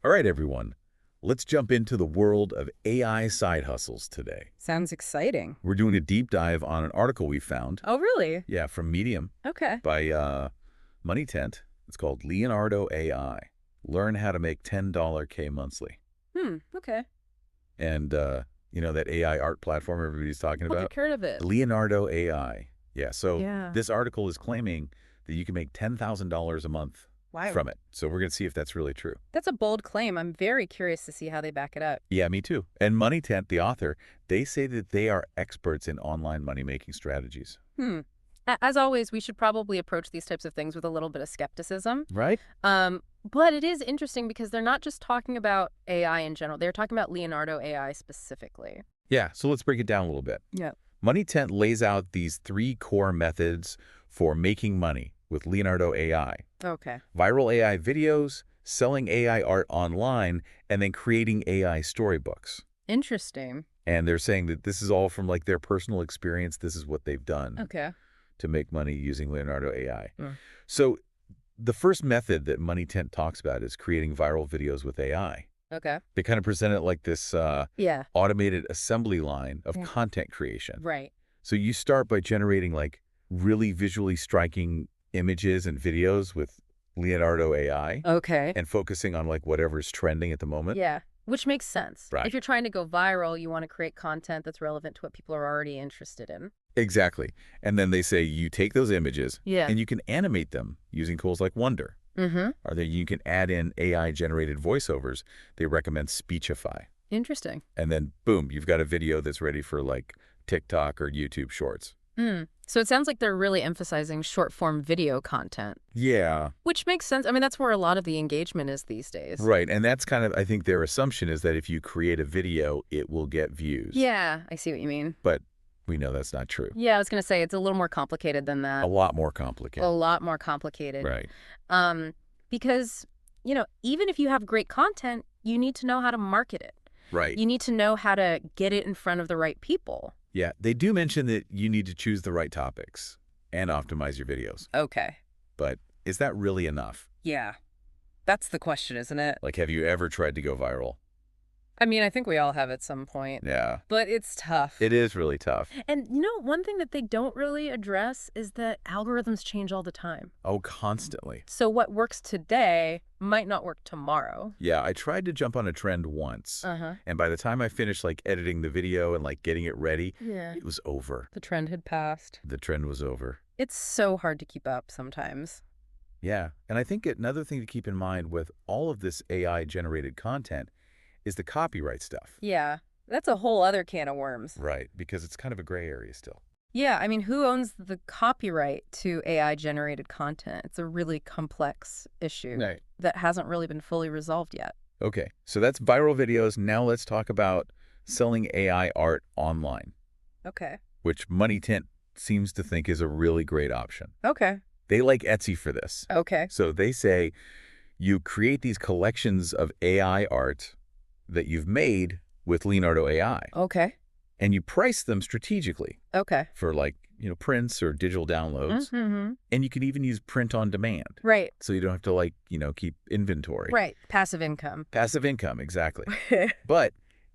All right, everyone. Let's jump into the world of AI side hustles today. Sounds exciting. We're doing a deep dive on an article we found. Oh, really? Yeah, from Medium Okay. by Money Tent. It's called Leonardo AI. Learn how to make $10K monthly. Okay. And, that AI art platform everybody's talking I've about? heard of it. Leonardo AI. Yeah, so Yeah. this article is claiming that you can make $10,000 a month Wow. from it. So we're going to see if that's really true. That's a bold claim. I'm very curious to see how they back it up. Yeah, me too. And Money Tent, the author, they say that they are experts in online money-making strategies. As always, we should probably approach these types of things with a little bit of skepticism. Right? But it is interesting because they're not just talking about AI in general. They're talking about Leonardo AI specifically. Yeah, so let's break it down a little bit. Yeah. Money Tent lays out these 3 core methods for making money with Leonardo AI. Okay. Viral AI videos, selling AI art online, and then creating AI storybooks. Interesting. And they're saying that this is all from like their personal experience. This is what they've done Okay. to make money using Leonardo AI. Yeah. So the first method that Money Tent talks about is creating viral videos with AI. Okay. They kind of present it like this Yeah. automated assembly line of Yeah. content creation. Right. So you start by generating like really visually striking images and videos with Leonardo AI Okay. and focusing on like whatever's trending at the moment. Yeah. Which makes sense. Right. If you're trying to go viral, you want to create content that's relevant to what people are already interested in. Exactly. And then they say you take those images Yeah. and you can animate them using tools like Wonder. Mm-hmm. Or that you can add in AI-generated voiceovers. They recommend Speechify. Interesting. And then, boom, you've got a video that's ready for like TikTok or YouTube Shorts. So it sounds like they're really emphasizing short-form video content, Yeah. which makes sense. I mean, that's where a lot of the engagement is these days. Right. And that's kind of, I think their assumption is that if you create a video, it will get views. Yeah, I see what you mean. But we know that's not true. Yeah, I was going to say it's a little more complicated than that. A lot more complicated. A lot more complicated. Right. Because, even if you have great content, you need to know how to market it. Right. You need to know how to get it in front of the right people. Yeah. They do mention that you need to choose the right topics and optimize your videos. Okay. But is that really enough? Yeah. That's the question, isn't it? Like, have you ever tried to go viral? I mean, I think we all have at some point. Yeah. But it's tough. It is really tough. And one thing that they don't really address is that algorithms change all the time. Oh, constantly. So what works today might not work tomorrow. Yeah, I tried to jump on a trend once. And by the time I finished like editing the video and like getting it ready, it was over. The trend had passed. The trend was over. It's so hard to keep up sometimes. Yeah. And I think another thing to keep in mind with all of this AI-generated content is the copyright stuff. Yeah, that's a whole other can of worms. Right, because it's kind of a gray area still. Yeah, I mean, who owns the copyright to AI-generated content? It's a really complex issue that hasn't really been fully resolved yet. Okay, so that's viral videos. Now let's talk about selling AI art online. Okay. Which Money Tent seems to think is a really great option. Okay. They like Etsy for this. Okay. So they say you create these collections of AI art that you've made with Leonardo AI. Okay. And you price them strategically. Okay. For like, prints or digital downloads. Mm-hmm. And you can even use print on demand. Right. So you don't have to like, keep inventory. Right. Passive income. Passive income, exactly. But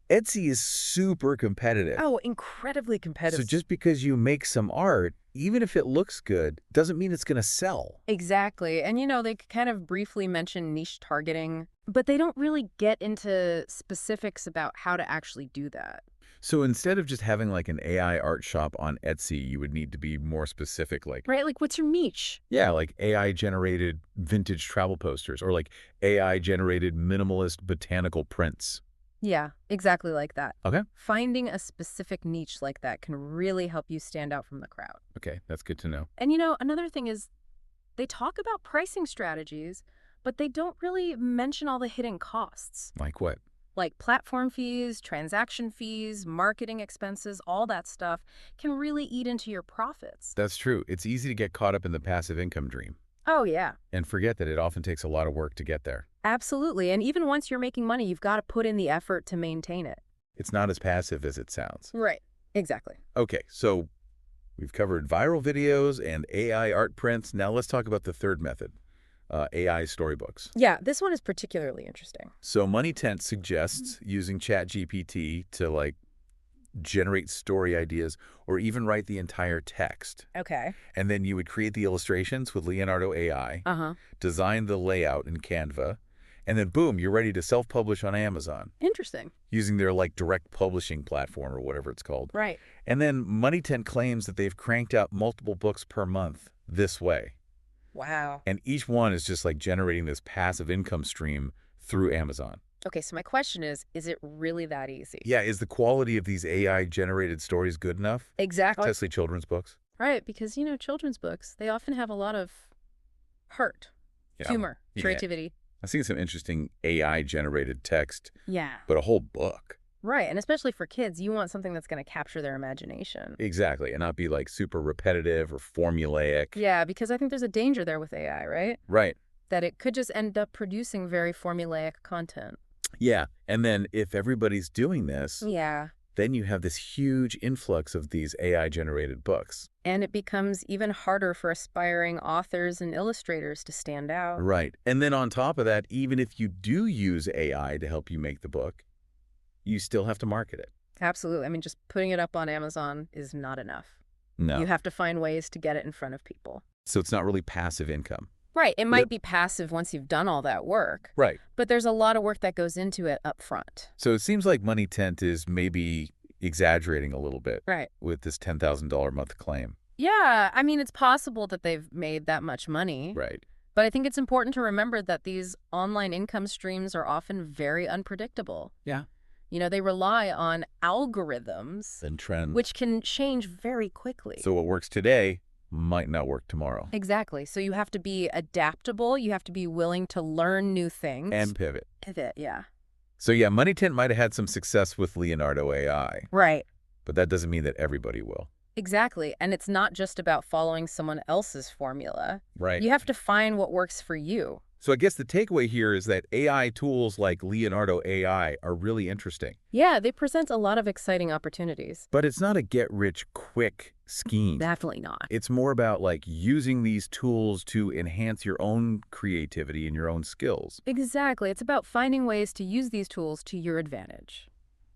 Etsy is super competitive. Oh, incredibly competitive. So just because you make some art, even if it looks good, doesn't mean it's going to sell. Exactly. And, they kind of briefly mention niche targeting, but they don't really get into specifics about how to actually do that. So instead of just having like an AI art shop on Etsy, you would need to be more specific, like... Right, like what's your niche? Yeah, like AI-generated vintage travel posters or like AI-generated minimalist botanical prints. Yeah, exactly like that. Okay. Finding a specific niche like that can really help you stand out from the crowd. Okay, that's good to know. And another thing is they talk about pricing strategies, but they don't really mention all the hidden costs. Like what? Like platform fees, transaction fees, marketing expenses, all that stuff can really eat into your profits. That's true. It's easy to get caught up in the passive income dream. Oh, yeah. And forget that it often takes a lot of work to get there. Absolutely. And even once you're making money, you've got to put in the effort to maintain it. It's not as passive as it sounds. Right. Exactly. Okay, so we've covered viral videos and AI art prints. Now let's talk about the third method, AI storybooks. Yeah, this one is particularly interesting. So Money Tent suggests using ChatGPT to generate story ideas or even write the entire text. Okay. And then you would create the illustrations with Leonardo AI, Uh-huh. design the layout in Canva, and then boom, you're ready to self-publish on Amazon Interesting. using their direct publishing platform or whatever it's called. Right. And then Money Tent claims that they've cranked out multiple books per month this way. Wow. And each one is just generating this passive income stream through Amazon. Okay, so my question is it really that easy? Yeah, is the quality of these AI-generated stories good enough? Exactly. Especially children's books. Right, because, children's books, they often have a lot of heart, humor, creativity. I've seen some interesting AI-generated text. Yeah. But a whole book. Right, and especially for kids, you want something that's going to capture their imagination. Exactly, and not be super repetitive or formulaic. Yeah, because I think there's a danger there with AI, right? Right. That it could just end up producing very formulaic content. Yeah, and then if everybody's doing this, yeah, then you have this huge influx of these AI-generated books. And it becomes even harder for aspiring authors and illustrators to stand out. Right, and then on top of that, even if you do use AI to help you make the book, you still have to market it. Absolutely. I mean, just putting it up on Amazon is not enough. No. You have to find ways to get it in front of people. So it's not really passive income. Right. It might be passive once you've done all that work. Right. But there's a lot of work that goes into it up front. So it seems like Money Tent is maybe exaggerating a little bit. Right. With this $10,000 a month claim. Yeah. I mean, it's possible that they've made that much money. Right. But I think it's important to remember that these online income streams are often very unpredictable. Yeah. They rely on algorithms And trends. which can change very quickly. So what works today might not work tomorrow. Exactly. So you have to be adaptable. You have to be willing to learn new things. And pivot. Pivot, yeah. So yeah, Money Tent might have had some success with Leonardo AI. Right. But that doesn't mean that everybody will. Exactly. And it's not just about following someone else's formula. Right. You have to find what works for you. So I guess the takeaway here is that AI tools like Leonardo AI are really interesting. Yeah, they present a lot of exciting opportunities. But it's not a get-rich-quick scheme. Definitely not. It's more about using these tools to enhance your own creativity and your own skills. Exactly. It's about finding ways to use these tools to your advantage.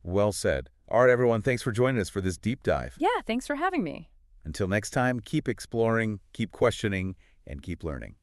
Well said. All right, everyone, thanks for joining us for this deep dive. Yeah, thanks for having me. Until next time, keep exploring, keep questioning, and keep learning.